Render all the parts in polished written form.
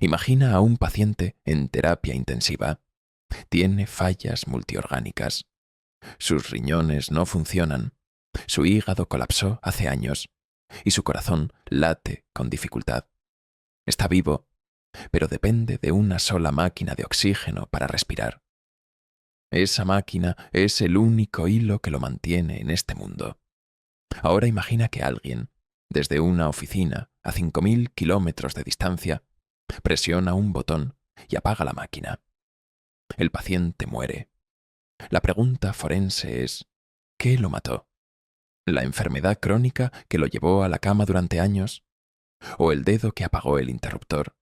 Imagina a un paciente en terapia intensiva. Tiene fallas multiorgánicas. Sus riñones no funcionan. Su hígado colapsó hace años y su corazón late con dificultad. Está vivo, pero depende de una sola máquina de oxígeno para respirar. Esa máquina es el único hilo que lo mantiene en este mundo. Ahora imagina que alguien, desde una oficina a 5.000 kilómetros de distancia, presiona un botón y apaga la máquina. El paciente muere. La pregunta forense es, ¿qué lo mató? ¿La enfermedad crónica que lo llevó a la cama durante años? ¿O el dedo que apagó el interruptor?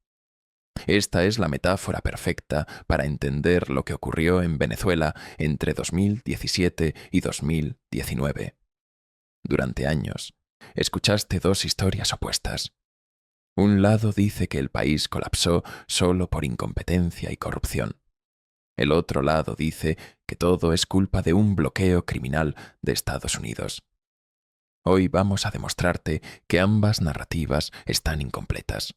Esta es la metáfora perfecta para entender lo que ocurrió en Venezuela entre 2017 y 2019. Durante años, escuchaste dos historias opuestas. Un lado dice que el país colapsó solo por incompetencia y corrupción. El otro lado dice que todo es culpa de un bloqueo criminal de Estados Unidos. Hoy vamos a demostrarte que ambas narrativas están incompletas.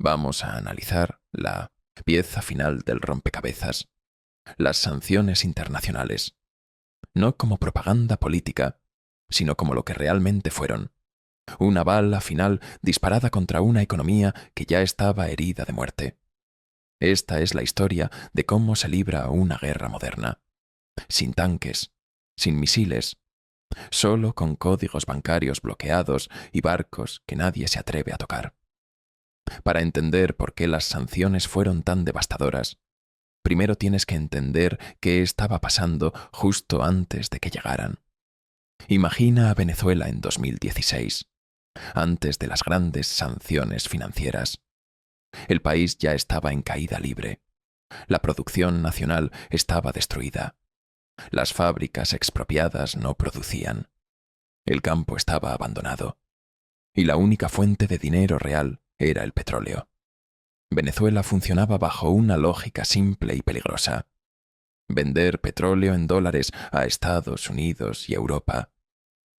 Vamos a analizar la pieza final del rompecabezas, las sanciones internacionales, no como propaganda política, sino como lo que realmente fueron, una bala final disparada contra una economía que ya estaba herida de muerte. Esta es la historia de cómo se libra una guerra moderna, sin tanques, sin misiles, solo con códigos bancarios bloqueados y barcos que nadie se atreve a tocar. Para entender por qué las sanciones fueron tan devastadoras, primero tienes que entender qué estaba pasando justo antes de que llegaran. Imagina a Venezuela en 2016, antes de las grandes sanciones financieras. El país ya estaba en caída libre. La producción nacional estaba destruida. Las fábricas expropiadas no producían. El campo estaba abandonado. Y la única fuente de dinero real era el petróleo. Venezuela funcionaba bajo una lógica simple y peligrosa. Vender petróleo en dólares a Estados Unidos y Europa,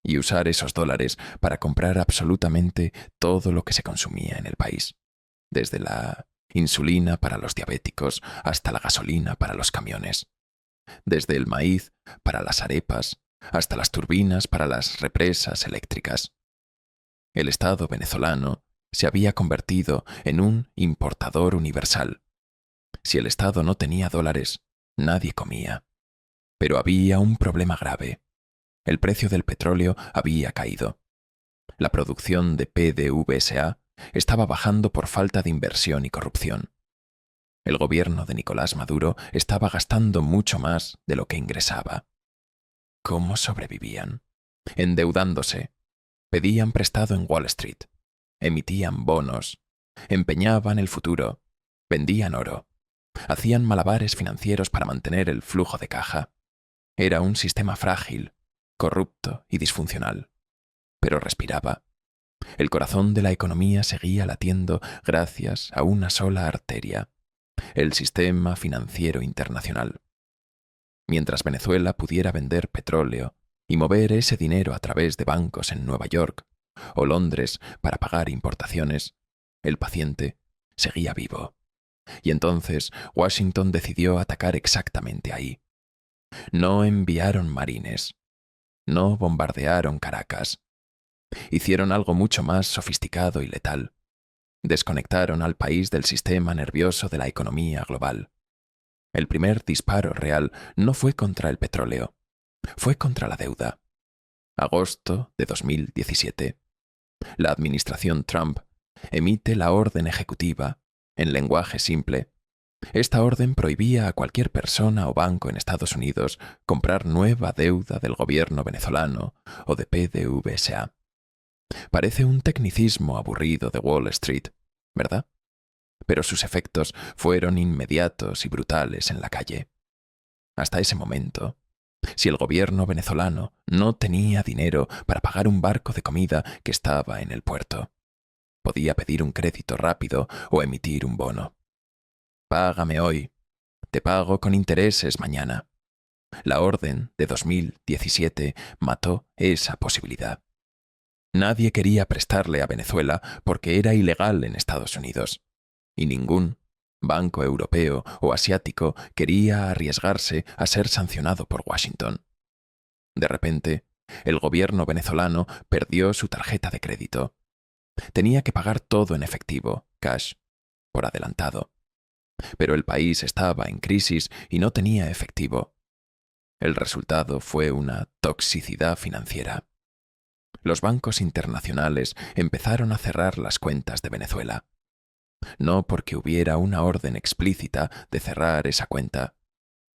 y usar esos dólares para comprar absolutamente todo lo que se consumía en el país, desde la insulina para los diabéticos hasta la gasolina para los camiones, desde el maíz para las arepas hasta las turbinas para las represas eléctricas. El Estado venezolano se había convertido en un importador universal. Si el Estado no tenía dólares, nadie comía. Pero había un problema grave. El precio del petróleo había caído. La producción de PDVSA estaba bajando por falta de inversión y corrupción. El gobierno de Nicolás Maduro estaba gastando mucho más de lo que ingresaba. ¿Cómo sobrevivían? Endeudándose. Pedían prestado en Wall Street. Emitían bonos. Empeñaban el futuro. Vendían oro. Hacían malabares financieros para mantener el flujo de caja. Era un sistema frágil, corrupto y disfuncional. Pero respiraba. El corazón de la economía seguía latiendo gracias a una sola arteria, el sistema financiero internacional. Mientras Venezuela pudiera vender petróleo y mover ese dinero a través de bancos en Nueva York o Londres para pagar importaciones, el paciente seguía vivo. Y entonces Washington decidió atacar exactamente ahí. No enviaron marines. No bombardearon Caracas. Hicieron algo mucho más sofisticado y letal. Desconectaron al país del sistema nervioso de la economía global. El primer disparo real no fue contra el petróleo, fue contra la deuda. Agosto de 2017. La administración Trump emite la orden ejecutiva, en lenguaje simple. Esta orden prohibía a cualquier persona o banco en Estados Unidos comprar nueva deuda del gobierno venezolano o de PDVSA. Parece un tecnicismo aburrido de Wall Street, ¿verdad? Pero sus efectos fueron inmediatos y brutales en la calle. Hasta ese momento, si el gobierno venezolano no tenía dinero para pagar un barco de comida que estaba en el puerto, podía pedir un crédito rápido o emitir un bono. Págame hoy, te pago con intereses mañana. La orden de 2017 mató esa posibilidad. Nadie quería prestarle a Venezuela porque era ilegal en Estados Unidos. y ningún banco europeo o asiático quería arriesgarse a ser sancionado por Washington. De repente, el gobierno venezolano perdió su tarjeta de crédito. Tenía que pagar todo en efectivo, cash, por adelantado. Pero el país estaba en crisis y no tenía efectivo. El resultado fue una toxicidad financiera. Los bancos internacionales empezaron a cerrar las cuentas de Venezuela. No porque hubiera una orden explícita de cerrar esa cuenta,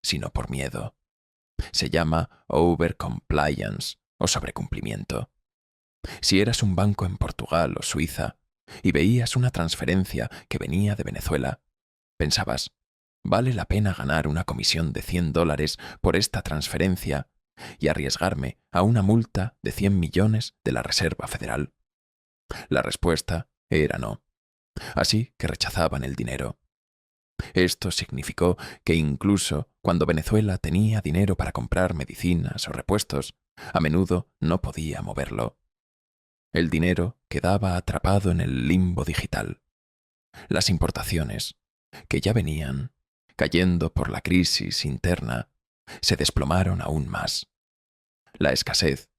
sino por miedo. Se llama overcompliance o sobrecumplimiento. Si eras un banco en Portugal o Suiza y veías una transferencia que venía de Venezuela, pensabas, ¿vale la pena ganar una comisión de $100 por esta transferencia y arriesgarme a una multa de 100 millones de la Reserva Federal? La respuesta era no. Así que rechazaban el dinero. Esto significó que incluso cuando Venezuela tenía dinero para comprar medicinas o repuestos, a menudo no podía moverlo. El dinero quedaba atrapado en el limbo digital. Las importaciones, que ya venían cayendo por la crisis interna, se desplomaron aún más. La escasez,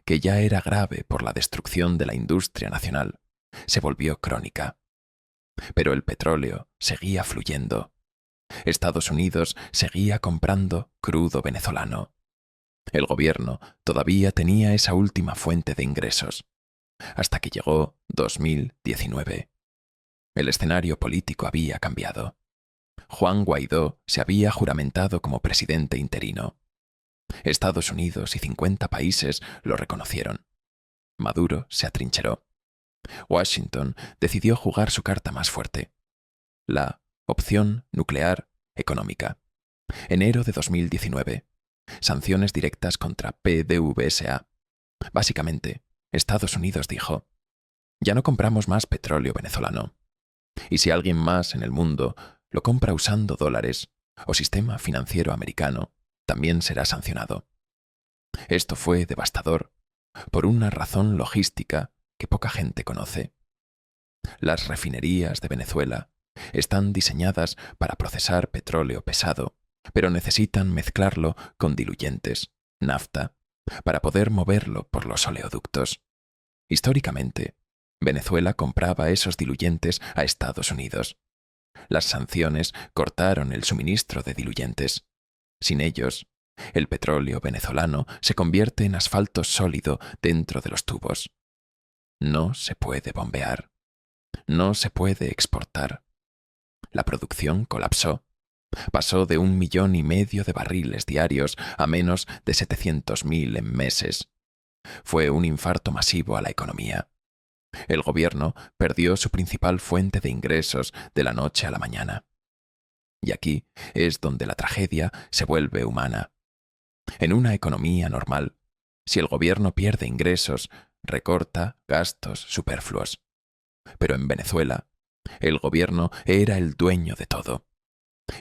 que ya era grave por la destrucción de la industria nacional, se volvió crónica. Pero el petróleo seguía fluyendo. Estados Unidos seguía comprando crudo venezolano. El gobierno todavía tenía esa última fuente de ingresos, hasta que llegó 2019. El escenario político había cambiado. Juan Guaidó se había juramentado como presidente interino. Estados Unidos y 50 países lo reconocieron. Maduro se atrincheró. Washington decidió jugar su carta más fuerte, la opción nuclear económica. Enero de 2019. Sanciones directas contra PDVSA. Básicamente, Estados Unidos dijo, ya no compramos más petróleo venezolano. Y si alguien más en el mundo lo compra usando dólares o sistema financiero americano, también será sancionado. Esto fue devastador, por una razón logística que poca gente conoce. Las refinerías de Venezuela están diseñadas para procesar petróleo pesado, pero necesitan mezclarlo con diluyentes, nafta, para poder moverlo por los oleoductos. Históricamente, Venezuela compraba esos diluyentes a Estados Unidos. Las sanciones cortaron el suministro de diluyentes. Sin ellos, el petróleo venezolano se convierte en asfalto sólido dentro de los tubos. No se puede bombear. No se puede exportar. La producción colapsó. Pasó de 1,5 millones de barriles diarios a menos de 700.000 en meses. Fue un infarto masivo a la economía. El gobierno perdió su principal fuente de ingresos de la noche a la mañana. Y aquí es donde la tragedia se vuelve humana. En una economía normal, si el gobierno pierde ingresos, recorta gastos superfluos. Pero en Venezuela, el gobierno era el dueño de todo.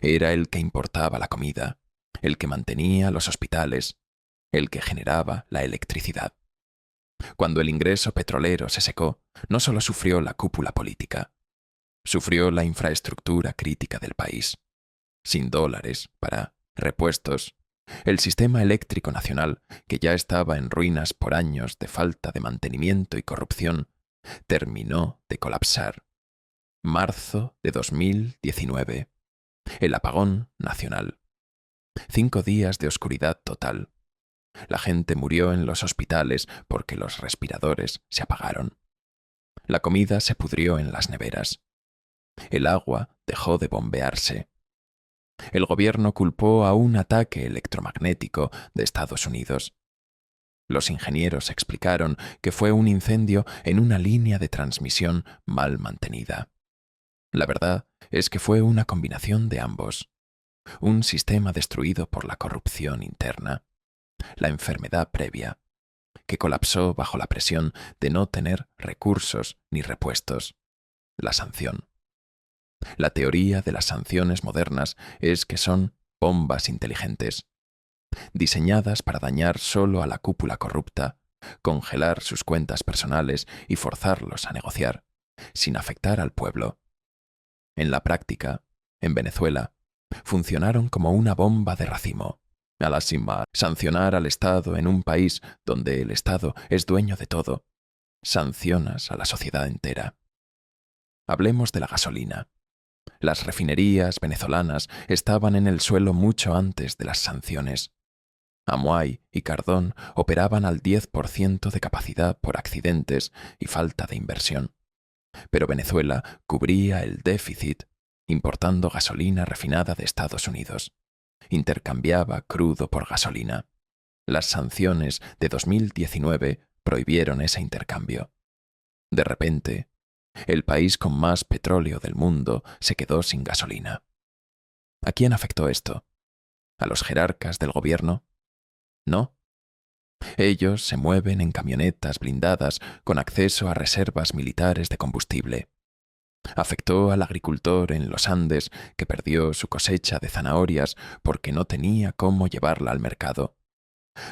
Era el que importaba la comida, el que mantenía los hospitales, el que generaba la electricidad. Cuando el ingreso petrolero se secó, no solo sufrió la cúpula política, sufrió la infraestructura crítica del país. Sin dólares para repuestos, el sistema eléctrico nacional, que ya estaba en ruinas por años de falta de mantenimiento y corrupción, terminó de colapsar. Marzo de 2019. El apagón nacional. 5 días de oscuridad total. La gente murió en los hospitales porque los respiradores se apagaron. La comida se pudrió en las neveras. El agua dejó de bombearse. El gobierno culpó a un ataque electromagnético de Estados Unidos. Los ingenieros explicaron que fue un incendio en una línea de transmisión mal mantenida. La verdad es que fue una combinación de ambos. Un sistema destruido por la corrupción interna, la enfermedad previa, que colapsó bajo la presión de no tener recursos ni repuestos, la sanción. La teoría de las sanciones modernas es que son bombas inteligentes, diseñadas para dañar solo a la cúpula corrupta, congelar sus cuentas personales y forzarlos a negociar, sin afectar al pueblo. En la práctica, en Venezuela, funcionaron como una bomba de racimo. A la Simba, sancionar al Estado en un país donde el Estado es dueño de todo, sancionas a la sociedad entera. Hablemos de la gasolina. Las refinerías venezolanas estaban en el suelo mucho antes de las sanciones. Amuay y Cardón operaban al 10% de capacidad por accidentes y falta de inversión. Pero Venezuela cubría el déficit importando gasolina refinada de Estados Unidos. Intercambiaba crudo por gasolina. Las sanciones de 2019 prohibieron ese intercambio. De repente, el país con más petróleo del mundo se quedó sin gasolina. ¿A quién afectó esto? ¿A los jerarcas del gobierno? No. Ellos se mueven en camionetas blindadas con acceso a reservas militares de combustible. Afectó al agricultor en los Andes que perdió su cosecha de zanahorias porque no tenía cómo llevarla al mercado.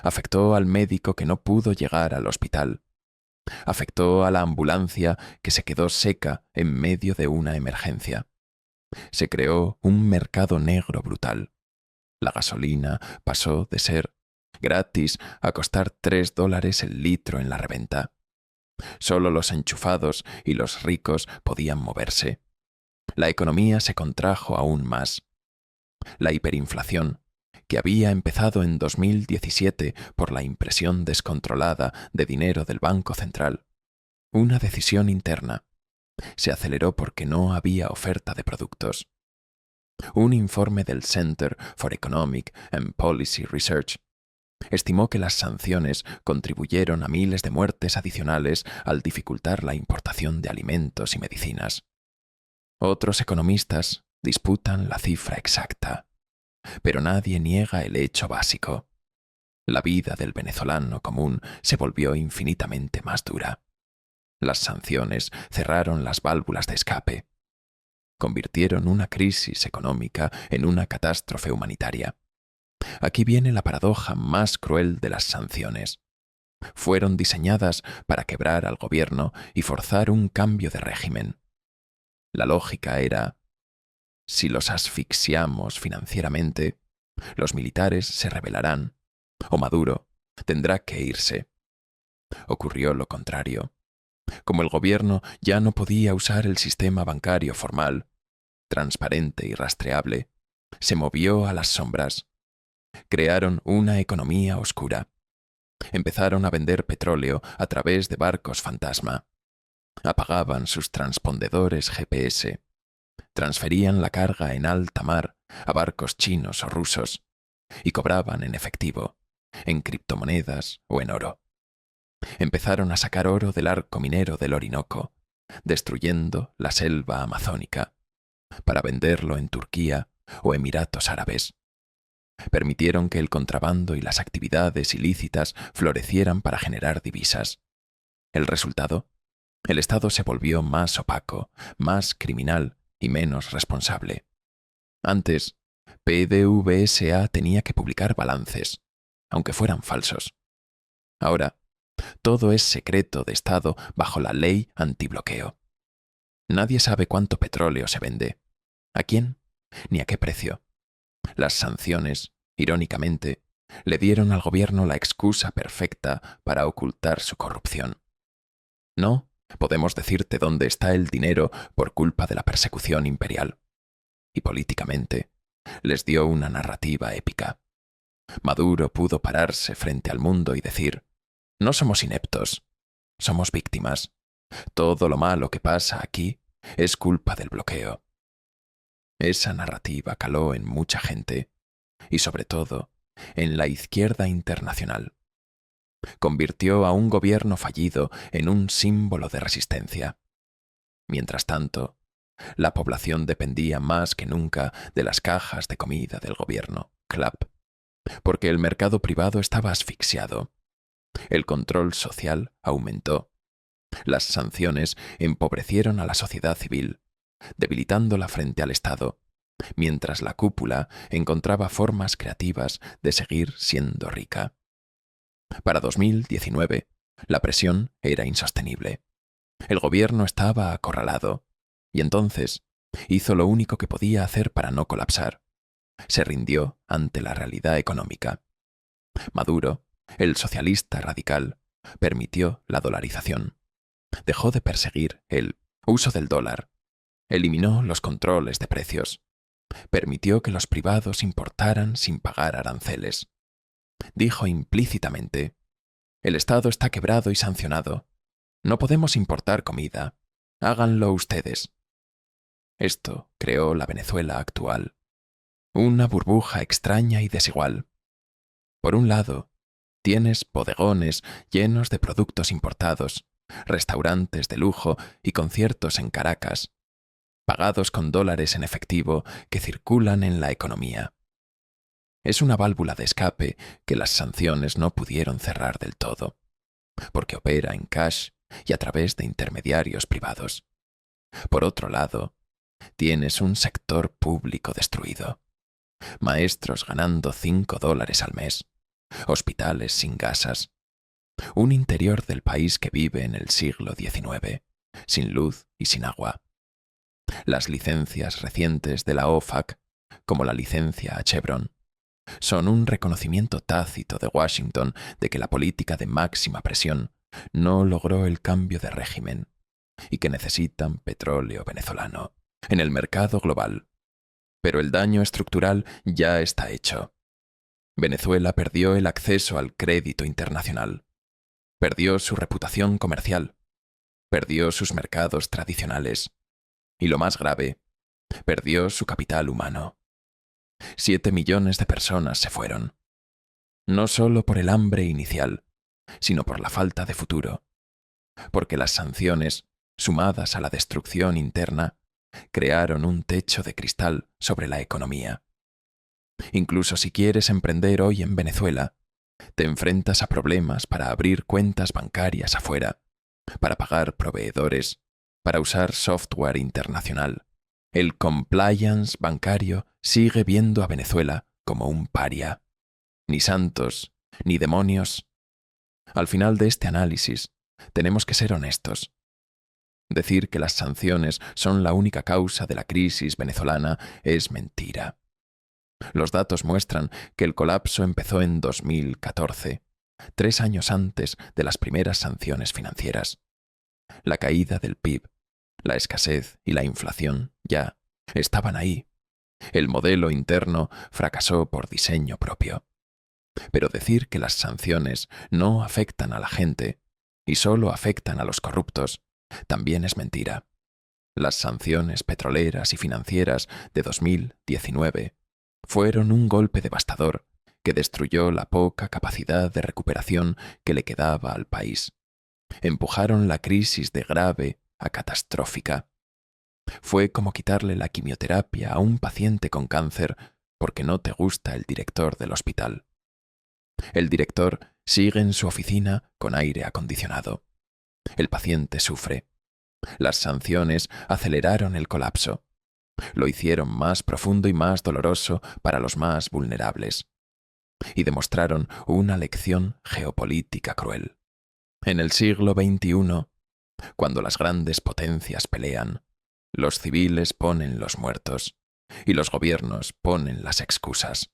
Afectó al médico que no pudo llegar al hospital. Afectó a la ambulancia que se quedó seca en medio de una emergencia. Se creó un mercado negro brutal. La gasolina pasó de ser gratis a costar $3 el litro en la reventa. Solo los enchufados y los ricos podían moverse. La economía se contrajo aún más. La hiperinflación, que había empezado en 2017 por la impresión descontrolada de dinero del Banco Central, una decisión interna, se aceleró porque no había oferta de productos. Un informe del Center for Economic and Policy Research estimó que las sanciones contribuyeron a miles de muertes adicionales al dificultar la importación de alimentos y medicinas. Otros economistas disputan la cifra exacta, pero nadie niega el hecho básico. La vida del venezolano común se volvió infinitamente más dura. Las sanciones cerraron las válvulas de escape. Convirtieron una crisis económica en una catástrofe humanitaria. Aquí viene la paradoja más cruel de las sanciones. Fueron diseñadas para quebrar al gobierno y forzar un cambio de régimen. La lógica era, si los asfixiamos financieramente, los militares se rebelarán, o Maduro tendrá que irse. Ocurrió lo contrario. Como el gobierno ya no podía usar el sistema bancario formal, transparente y rastreable, se movió a las sombras. Crearon una economía oscura. Empezaron a vender petróleo a través de barcos fantasma. Apagaban sus transpondedores GPS. Transferían la carga en alta mar a barcos chinos o rusos y cobraban en efectivo, en criptomonedas o en oro. Empezaron a sacar oro del arco minero del Orinoco, destruyendo la selva amazónica, para venderlo en Turquía o Emiratos Árabes. Permitieron que el contrabando y las actividades ilícitas florecieran para generar divisas. El resultado, el Estado se volvió más opaco, más criminal y menos responsable. Antes, PDVSA tenía que publicar balances, aunque fueran falsos. Ahora, todo es secreto de Estado bajo la ley antibloqueo. Nadie sabe cuánto petróleo se vende, a quién, ni a qué precio. Las sanciones, irónicamente, le dieron al gobierno la excusa perfecta para ocultar su corrupción. No podemos decirte dónde está el dinero por culpa de la persecución imperial. Y políticamente, les dio una narrativa épica. Maduro pudo pararse frente al mundo y decir, no somos ineptos, somos víctimas. Todo lo malo que pasa aquí es culpa del bloqueo. Esa narrativa caló en mucha gente, y sobre todo en la izquierda internacional. Convirtió a un gobierno fallido en un símbolo de resistencia. Mientras tanto, la población dependía más que nunca de las cajas de comida del gobierno, CLAP, porque el mercado privado estaba asfixiado. El control social aumentó. Las sanciones empobrecieron a la sociedad civil, debilitándola frente al Estado, mientras la cúpula encontraba formas creativas de seguir siendo rica. Para 2019, la presión era insostenible. El gobierno estaba acorralado, y entonces Hizo lo único que podía hacer para no colapsar. Se rindió ante la realidad económica. Maduro, el socialista radical, permitió la dolarización. Dejó de perseguir el uso del dólar. Eliminó los controles de precios. Permitió que los privados importaran sin pagar aranceles. Dijo implícitamente: el Estado está quebrado y sancionado. No podemos importar comida. Háganlo ustedes. Esto creó la Venezuela actual. Una burbuja extraña y desigual. Por un lado, tienes bodegones llenos de productos importados, restaurantes de lujo y conciertos en Caracas, pagados con dólares en efectivo que circulan en la economía. Es una válvula de escape que las sanciones no pudieron cerrar del todo, porque opera en cash y a través de intermediarios privados. Por otro lado, tienes un sector público destruido, maestros ganando $5 al mes, hospitales sin gasas, un interior del país que vive en el siglo XIX, sin luz y sin agua. Las licencias recientes de la OFAC, como la licencia a Chevron, son un reconocimiento tácito de Washington de que la política de máxima presión no logró el cambio de régimen y que necesitan petróleo venezolano en el mercado global. Pero el daño estructural ya está hecho. Venezuela perdió el acceso al crédito internacional, perdió su reputación comercial, perdió sus mercados tradicionales y, lo más grave, perdió su capital humano. 7 millones de personas se fueron, no solo por el hambre inicial, sino por la falta de futuro, porque las sanciones, sumadas a la destrucción interna, crearon un techo de cristal sobre la economía. Incluso si quieres emprender hoy en Venezuela, te enfrentas a problemas para abrir cuentas bancarias afuera, para pagar proveedores, para usar software internacional. El compliance bancario sigue viendo a Venezuela como un paria. Ni santos, ni demonios. Al final de este análisis, tenemos que ser honestos. Decir que las sanciones son la única causa de la crisis venezolana es mentira. Los datos muestran que el colapso empezó en 2014, 3 años antes de las primeras sanciones financieras. La caída del PIB, la escasez y la inflación ya estaban ahí. El modelo interno fracasó por diseño propio. Pero decir que las sanciones no afectan a la gente y solo afectan a los corruptos también es mentira. Las sanciones petroleras y financieras de 2019 fueron un golpe devastador que destruyó la poca capacidad de recuperación que le quedaba al país. Empujaron la crisis de grave a catastrófica. Fue como quitarle la quimioterapia a un paciente con cáncer porque no te gusta el director del hospital. El director sigue en su oficina con aire acondicionado. El paciente sufre. Las sanciones aceleraron el colapso. Lo hicieron más profundo y más doloroso para los más vulnerables. Y demostraron una lección geopolítica cruel. En el siglo XXI, cuando las grandes potencias pelean, los civiles ponen los muertos y los gobiernos ponen las excusas.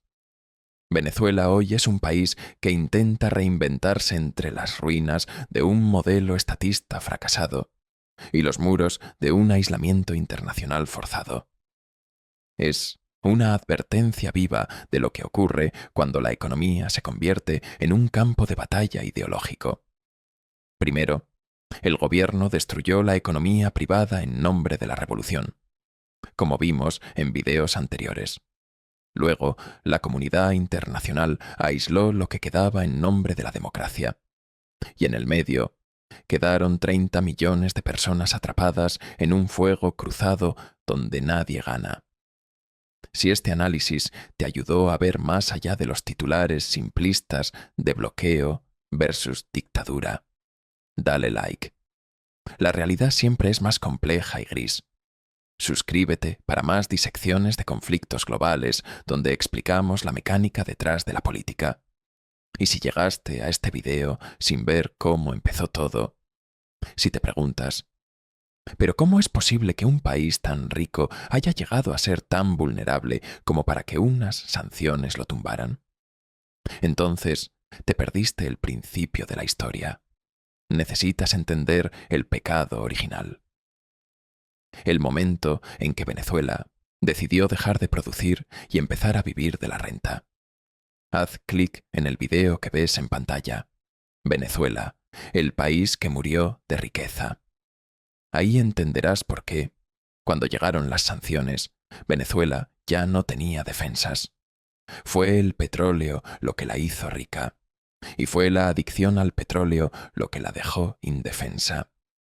Venezuela hoy es un país que intenta reinventarse entre las ruinas de un modelo estatista fracasado y los muros de un aislamiento internacional forzado. Es una advertencia viva de lo que ocurre cuando la economía se convierte en un campo de batalla ideológico. Primero, el gobierno destruyó la economía privada en nombre de la revolución, como vimos en videos anteriores. Luego, la comunidad internacional aisló lo que quedaba en nombre de la democracia. Y en el medio, quedaron 30 millones de personas atrapadas en un fuego cruzado donde nadie gana. Si este análisis te ayudó a ver más allá de los titulares simplistas de bloqueo versus dictadura, dale like. La realidad siempre es más compleja y gris. Suscríbete para más disecciones de conflictos globales donde explicamos la mecánica detrás de la política. Y si llegaste a este video sin ver cómo empezó todo, si te preguntas, Pero ¿cómo es posible que un país tan rico haya llegado a ser tan vulnerable como para que unas sanciones lo tumbaran? Entonces, te perdiste el principio de la historia. Necesitas entender el pecado original. El momento en que Venezuela decidió dejar de producir y empezar a vivir de la renta. Haz clic en el video que ves en pantalla. Venezuela, el país que murió de riqueza. Ahí entenderás por qué, cuando llegaron las sanciones, Venezuela ya no tenía defensas. Fue el petróleo lo que la hizo rica, y fue la adicción al petróleo lo que la dejó indefensa.